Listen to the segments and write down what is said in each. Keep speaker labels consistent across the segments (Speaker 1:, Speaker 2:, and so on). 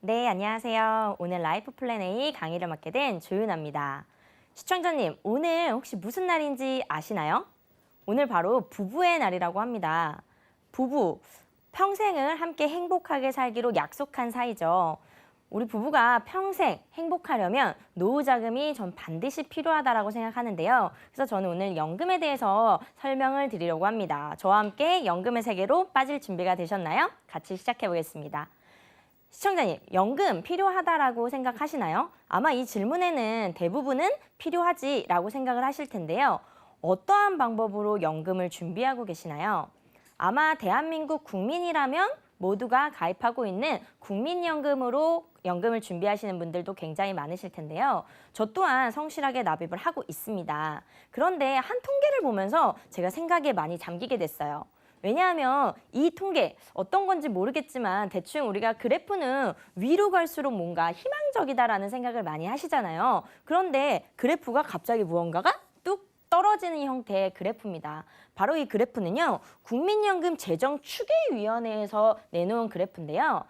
Speaker 1: 네, 안녕하세요. 오늘 라이프 플랜 A 강의를 맡게 된 조윤아입니다. 시청자님, 오늘 혹시 무슨 날인지 아시나요? 오늘 바로 부부의 날이라고 합니다. 부부, 평생을 함께 행복하게 살기로 약속한 사이죠. 우리 부부가 평생 행복하려면 노후 자금이 전 반드시 필요하다고 생각하는데요. 그래서 저는 오늘 연금에 대해서 설명을 드리려고 합니다. 저와 함께 연금의 세계로 빠질 준비가 되셨나요? 같이 시작해 보겠습니다. 시청자님, 연금 필요하다라고 생각하시나요? 아마 이 질문에는 대부분은 필요하지라고 생각을 하실 텐데요. 어떠한 방법으로 연금을 준비하고 계시나요? 아마 대한민국 국민이라면 모두가 가입하고 있는 국민연금으로 연금을 준비하시는 분들도 굉장히 많으실 텐데요. 저 또한 성실하게 납입을 하고 있습니다. 그런데 한 통계를 보면서 제가 생각에 많이 잠기게 됐어요. 왜냐하면 이 통계 어떤 건지 모르겠지만 대충 우리가 그래프는 위로 갈수록 뭔가 희망적이다라는 생각을 많이 하시잖아요. 그런데 그래프가 갑자기 무언가가 뚝 떨어지는 형태의 그래프입니다. 바로 이 그래프는요, 국민연금 재정추계위원회에서 내놓은 그래프인데요.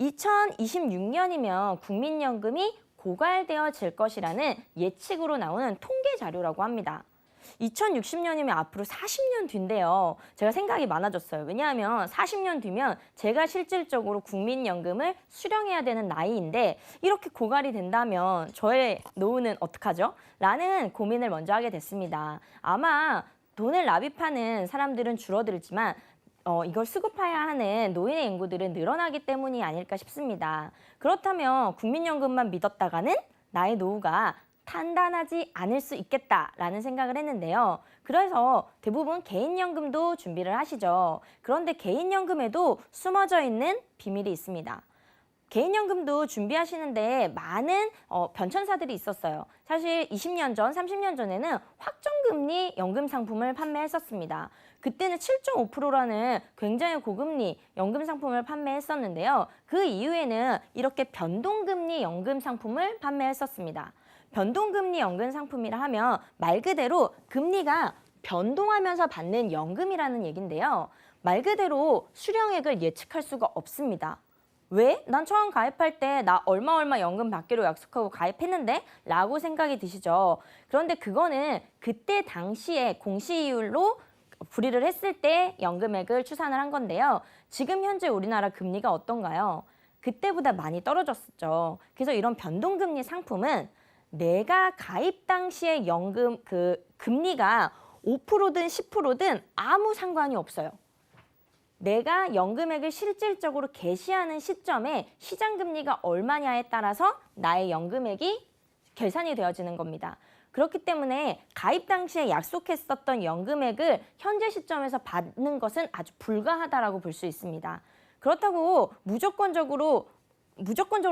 Speaker 1: 2026년이면 국민연금이 고갈되어질 것이라는 예측으로 나오는 통계 자료라고 합니다. 2060년이면 앞으로 40년 뒤인데요. 제가 생각이 많아졌어요. 왜냐하면 40년 뒤면 제가 실질적으로 국민연금을 수령해야 되는 나이인데 이렇게 고갈이 된다면 저의 노후는 어떡하죠? 라는 고민을 먼저 하게 됐습니다. 아마 돈을 납입하는 사람들은 줄어들지만 이걸 수급해야 하는 노인의 인구들은 늘어나기 때문이 아닐까 싶습니다. 그렇다면 국민연금만 믿었다가는 나의 노후가 탄탄하지 않을 수 있겠다라는 생각을 했는데요. 그래서 대부분 개인연금도 준비를 하시죠. 그런데 개인연금에도 숨어져 있는 비밀이 있습니다. 개인연금도 준비하시는데 많은 변천사들이 있었어요. 사실 20년 전, 30년 전에는 확정금리 연금 상품을 판매했었습니다. 그때는 7.5%라는 굉장히 고금리 연금 상품을 판매했었는데요. 그 이후에는 이렇게 변동금리 연금 상품을 판매했었습니다. 변동금리 연금 상품이라 하면 말 그대로 금리가 변동하면서 받는 연금이라는 얘기인데요. 말 그대로 수령액을 예측할 수가 없습니다. 왜? 난 처음 가입할 때 나 얼마 연금 받기로 약속하고 가입했는데? 라고 생각이 드시죠. 그런데 그거는 그때 당시에 공시이율로 불이를 했을 때 연금액을 추산을 한 건데요. 지금 현재 우리나라 금리가 어떤가요? 그때보다 많이 떨어졌었죠. 그래서 이런 변동금리 상품은 내가 가입 당시에 연금 금리가 5%든 10%든 아무 상관이 없어요. 내가 연금액을 실질적으로 개시하는 시점에 시장 금리가 얼마냐에 따라서 나의 연금액이 계산이 되어지는 겁니다. 그렇기 때문에 가입 당시에 약속했었던 연금액을 현재 시점에서 받는 것은 아주 불가하다라고 볼 수 있습니다. 그렇다고 무조건적으로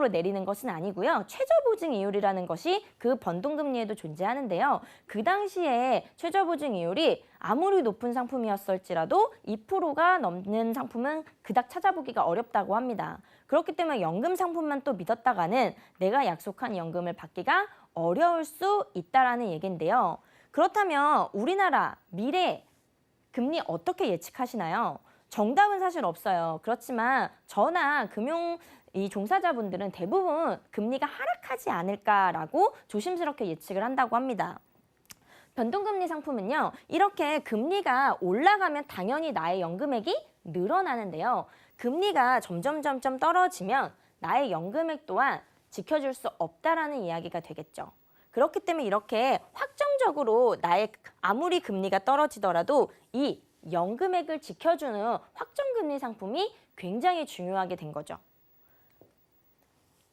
Speaker 1: 내리는 것은 아니고요. 최저보증이율이라는 것이 그 변동금리에도 존재하는데요. 그 당시에 최저보증이율이 아무리 높은 상품이었을지라도 2%가 넘는 상품은 그닥 찾아보기가 어렵다고 합니다. 그렇기 때문에 연금 상품만 또 믿었다가는 내가 약속한 연금을 받기가 어려울 수 있다라는 얘기인데요. 그렇다면 우리나라 미래 금리 어떻게 예측하시나요? 정답은 사실 없어요. 그렇지만 저나 이 종사자분들은 대부분 금리가 하락하지 않을까라고 조심스럽게 예측을 한다고 합니다. 변동금리 상품은요, 이렇게 금리가 올라가면 당연히 나의 연금액이 늘어나는데요. 금리가 점점 떨어지면 나의 연금액 또한 지켜줄 수 없다라는 이야기가 되겠죠. 그렇기 때문에 이렇게 확정적으로 나의 아무리 금리가 떨어지더라도 이 연금액을 지켜주는 확정금리 상품이 굉장히 중요하게 된 거죠.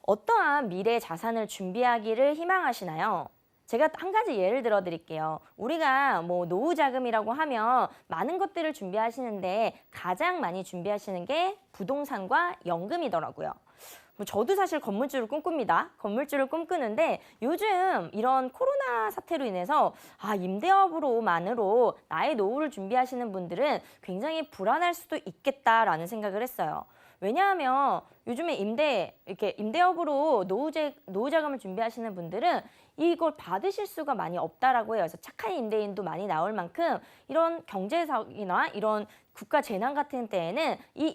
Speaker 1: 어떠한 미래 자산을 준비하기를 희망하시나요? 제가 한 가지 예를 들어 드릴게요. 우리가 노후 자금이라고 하면 많은 것들을 준비하시는데 가장 많이 준비하시는 게 부동산과 연금이더라고요. 저도 사실 건물주를 꿈꿉니다. 건물주를 꿈꾸는데 요즘 이런 코로나 사태로 인해서 임대업으로만으로 나의 노후를 준비하시는 분들은 굉장히 불안할 수도 있겠다라는 생각을 했어요. 왜냐하면 요즘에 임대업으로 노후 자금을 준비하시는 분들은 이걸 받으실 수가 많이 없다라고 해요. 그래서 착한 임대인도 많이 나올 만큼 이런 경제사이나 이런 국가 재난 같은 때에는 이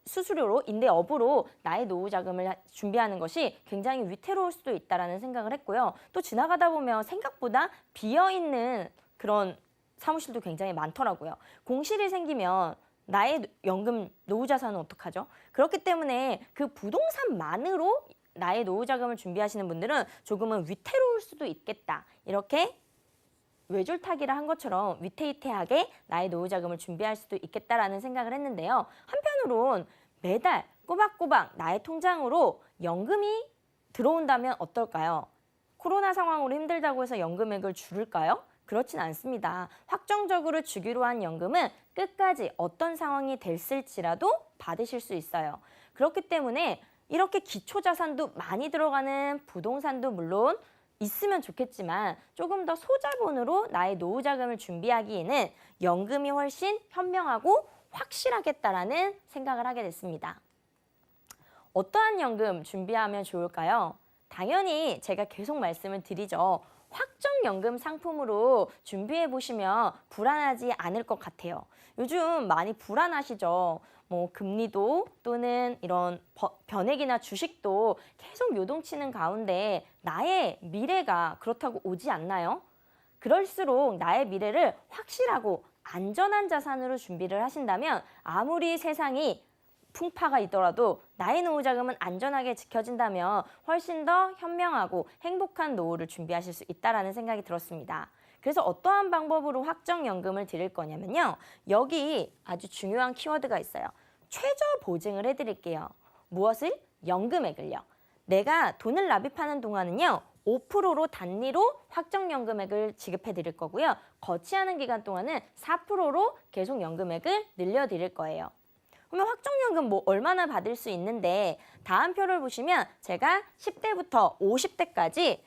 Speaker 1: 수수료로 임대업으로 나의 노후 자금을 준비하는 것이 굉장히 위태로울 수도 있다라는 생각을 했고요. 또 지나가다 보면 생각보다 비어있는 그런 사무실도 굉장히 많더라고요. 공실이 생기면 나의 연금 노후 자산은 어떡하죠? 그렇기 때문에 그 부동산만으로 나의 노후 자금을 준비하시는 분들은 조금은 위태로울 수도 있겠다. 이렇게 외줄타기를 한 것처럼 위태위태하게 나의 노후 자금을 준비할 수도 있겠다라는 생각을 했는데요. 한편으론 매달 꼬박꼬박 나의 통장으로 연금이 들어온다면 어떨까요? 코로나 상황으로 힘들다고 해서 연금액을 줄일까요? 그렇진 않습니다. 확정적으로 주기로 한 연금은 끝까지 어떤 상황이 됐을지라도 받으실 수 있어요. 그렇기 때문에 이렇게 기초자산도 많이 들어가는 부동산도 물론 있으면 좋겠지만 조금 더 소자본으로 나의 노후 자금을 준비하기에는 연금이 훨씬 현명하고 확실하겠다라는 생각을 하게 됐습니다. 어떠한 연금 준비하면 좋을까요? 당연히 제가 계속 말씀을 드리죠. 확정연금 상품으로 준비해 보시면 불안하지 않을 것 같아요. 요즘 많이 불안하시죠? 뭐 금리도 또는 이런 변액이나 주식도 계속 요동치는 가운데 나의 미래가 그렇다고 오지 않나요? 그럴수록 나의 미래를 확실하고 안전한 자산으로 준비를 하신다면 아무리 세상이 풍파가 있더라도 나의 노후 자금은 안전하게 지켜진다면 훨씬 더 현명하고 행복한 노후를 준비하실 수 있다는 생각이 들었습니다. 그래서 어떠한 방법으로 확정연금을 드릴 거냐면요. 여기 아주 중요한 키워드가 있어요. 최저 보증을 해드릴게요. 무엇을? 연금액을요. 내가 돈을 납입하는 동안은요. 5%로 단리로 확정연금액을 지급해 드릴 거고요. 거치하는 기간 동안은 4%로 계속 연금액을 늘려드릴 거예요. 그러면 확정연금 뭐 얼마나 받을 수 있는데 다음 표를 보시면 제가 10대부터 50대까지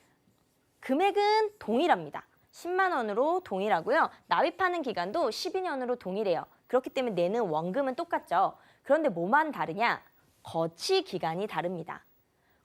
Speaker 1: 금액은 동일합니다. 10만 원으로 동일하고요. 납입하는 기간도 12년으로 동일해요. 그렇기 때문에 내는 원금은 똑같죠. 그런데 뭐만 다르냐? 거치 기간이 다릅니다.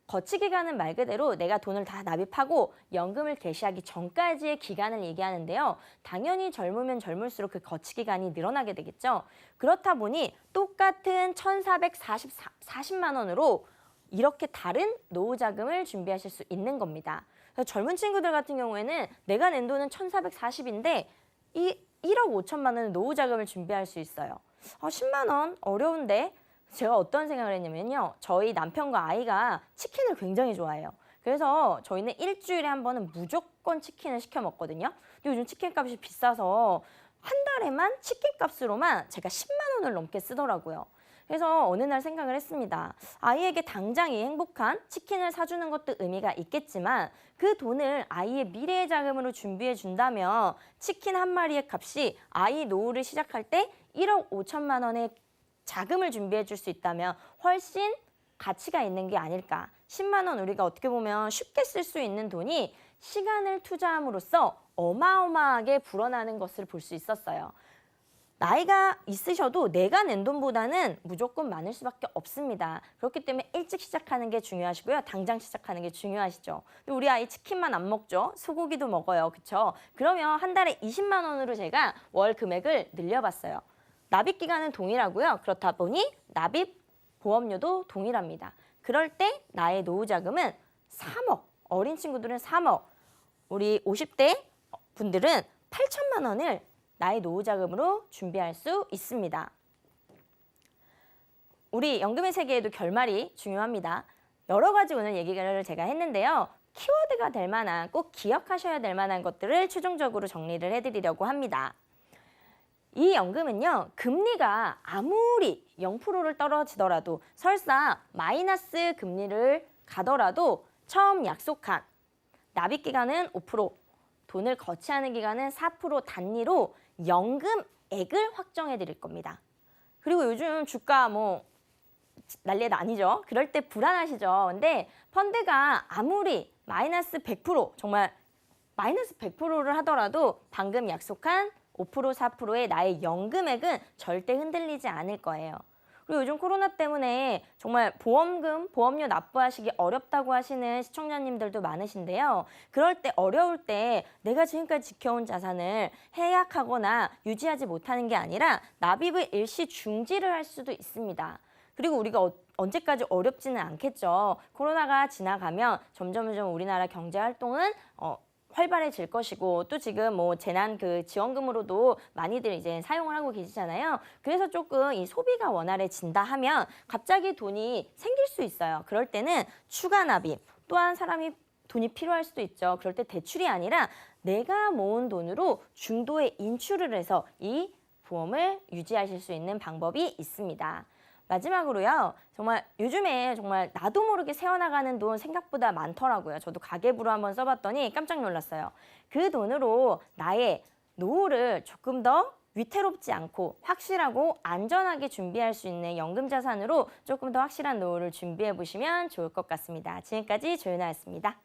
Speaker 1: 거치 기간은 말 그대로 내가 돈을 다 납입하고 연금을 개시하기 전까지의 기간을 얘기하는데요. 당연히 젊으면 젊을수록 그 거치 기간이 늘어나게 되겠죠. 그렇다 보니 똑같은 1,440만 원으로 이렇게 다른 노후 자금을 준비하실 수 있는 겁니다. 그래서 젊은 친구들 같은 경우에는 내가 낸 돈은 1,440인데 이 1억 5천만 원의 노후 자금을 준비할 수 있어요. 10만 원 어려운데? 제가 어떤 생각을 했냐면요. 저희 남편과 아이가 치킨을 굉장히 좋아해요. 그래서 저희는 일주일에 한 번은 무조건 치킨을 시켜 먹거든요. 근데 요즘 치킨 값이 비싸서 한 달에만 치킨 값으로만 제가 10만 원을 넘게 쓰더라고요. 그래서 어느 날 생각을 했습니다. 아이에게 당장이 행복한 치킨을 사주는 것도 의미가 있겠지만 그 돈을 아이의 미래의 자금으로 준비해 준다면 치킨 한 마리의 값이 아이 노후를 시작할 때 1억 5천만 원의 자금을 준비해 줄 수 있다면 훨씬 가치가 있는 게 아닐까. 10만 원 우리가 어떻게 보면 쉽게 쓸 수 있는 돈이 시간을 투자함으로써 어마어마하게 불어나는 것을 볼 수 있었어요. 나이가 있으셔도 내가 낸 돈보다는 무조건 많을 수밖에 없습니다. 그렇기 때문에 일찍 시작하는 게 중요하시고요. 당장 시작하는 게 중요하시죠. 우리 아이 치킨만 안 먹죠. 소고기도 먹어요. 그렇죠? 그러면 한 달에 20만 원으로 제가 월 금액을 늘려봤어요. 납입 기간은 동일하고요. 그렇다 보니 납입 보험료도 동일합니다. 그럴 때 나의 노후 자금은 3억, 어린 친구들은 3억, 우리 50대 분들은 8천만 원을 나의 노후 자금으로 준비할 수 있습니다. 우리 연금의 세계에도 결말이 중요합니다. 여러 가지 오늘 얘기를 제가 했는데요. 키워드가 될 만한, 꼭 기억하셔야 될 만한 것들을 최종적으로 정리를 해드리려고 합니다. 이 연금은요. 금리가 아무리 0%를 떨어지더라도 설사 마이너스 금리를 가더라도 처음 약속한 납입 기간은 5%, 돈을 거치하는 기간은 4% 단위로 연금액을 확정해 드릴 겁니다. 그리고 요즘 주가 뭐 난리가 아니죠. 그럴 때 불안하시죠. 근데 펀드가 아무리 마이너스 100% 정말 마이너스 100%를 하더라도 방금 약속한 5%, 4%의 나의 연금액은 절대 흔들리지 않을 거예요. 그리고 요즘 코로나 때문에 정말 보험료 납부하시기 어렵다고 하시는 시청자님들도 많으신데요. 그럴 때 어려울 때 내가 지금까지 지켜온 자산을 해약하거나 유지하지 못하는 게 아니라 납입을 일시 중지를 할 수도 있습니다. 그리고 우리가 언제까지 어렵지는 않겠죠. 코로나가 지나가면 점점 우리나라 경제 활동은 활발해질 것이고 또 지금 뭐 재난 그 지원금으로도 많이들 이제 사용을 하고 계시잖아요. 그래서 조금 이 소비가 원활해진다 하면 갑자기 돈이 생길 수 있어요. 그럴 때는 추가 납입, 또한 사람이 돈이 필요할 수도 있죠. 그럴 때 대출이 아니라 내가 모은 돈으로 중도에 인출을 해서 이 보험을 유지하실 수 있는 방법이 있습니다. 마지막으로요. 정말 요즘에 정말 나도 모르게 새어나가는 돈 생각보다 많더라고요. 저도 가계부로 한번 써봤더니 깜짝 놀랐어요. 그 돈으로 나의 노후를 조금 더 위태롭지 않고 확실하고 안전하게 준비할 수 있는 연금 자산으로 조금 더 확실한 노후를 준비해 보시면 좋을 것 같습니다. 지금까지 조윤아였습니다.